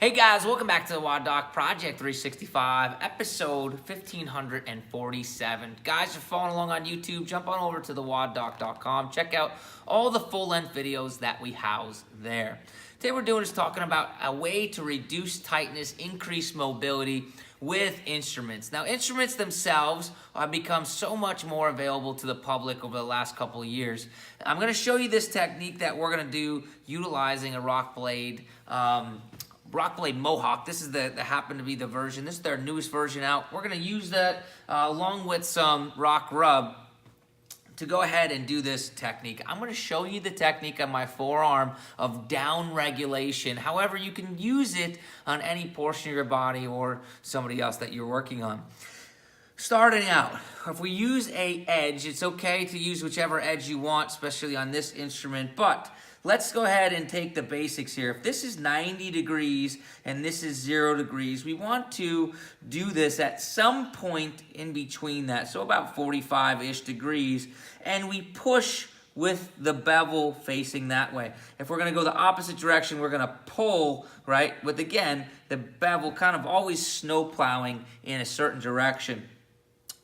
Hey guys, welcome back to the WODdoc Project 365, episode 1547. Guys, you're following along on YouTube, jump on over to the WODdoc.com. Check out all the full-length videos that we house there. Today we're doing is talking about a way to reduce tightness, increase mobility with instruments. Now, instruments themselves have become so much more available to the public over the last couple of years. I'm going to show you this technique that we're going to do utilizing a rock blade Mohawk. This is the happened to be the version. This is their newest version out. We're going to use that along with some rock rub to go ahead and do this technique. I'm going to show you the technique on my forearm of down regulation. However, you can use it on any portion of your body or somebody else that you're working on. Starting out, if we use an edge, it's okay to use whichever edge you want, especially on this instrument, but let's go ahead and take the basics here. If this is 90 degrees and this is 0 degrees, we want to do this at some point in between that, so about 45-ish degrees, and we push with the bevel facing that way. If we're going to go the opposite direction, we're going to pull, right, with, again, the bevel kind of always snow plowing in a certain direction.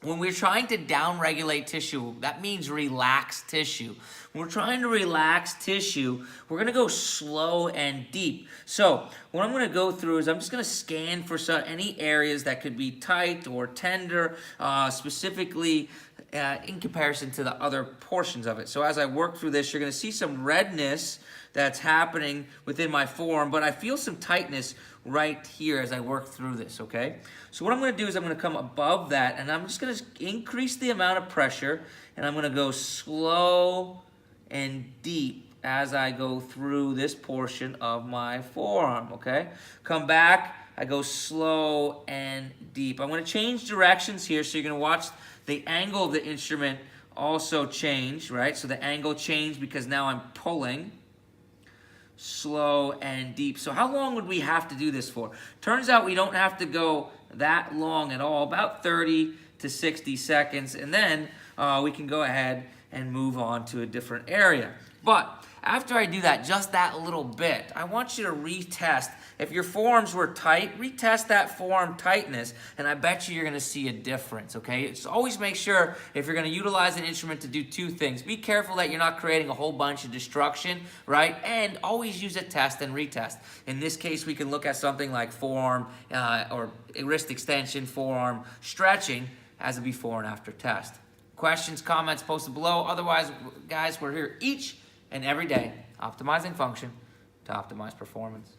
When we're trying to down-regulate tissue, that means relax tissue. When we're trying to relax tissue, we're going to go slow and deep. So what I'm going to go through is I'm just going to scan for any areas that could be tight or tender, specifically in comparison to the other portions of it. So as I work through this, you're going to see some redness that's happening within my forearm, but I feel some tightness right here as I work through this, okay? So what I'm going to do is I'm going to come above that, and I'm just going to increase the amount of pressure, and I'm going to go slow and deep as I go through this portion of my forearm, okay? Come back, I go slow and deep. I'm going to change directions here, so you're going to watch the angle of the instrument also change, right? So the angle changed because now I'm pulling. Slow and deep. So how long would we have to do this for? Turns out we don't have to go that long at all, about 30 to 60 seconds, and then we can go ahead and move on to a different area. But after I do that, just that little bit, I want you to retest. If your forearms were tight, retest that forearm tightness, and I bet you're going to see a difference, okay? Just always make sure, if you're going to utilize an instrument, to do two things. Be careful that you're not creating a whole bunch of destruction, right? And always use a test and retest. In this case, we can look at something like forearm or wrist extension, forearm stretching as a before and after test. Questions, comments posted below. Otherwise, guys, we're here each and every day optimizing function to optimize performance.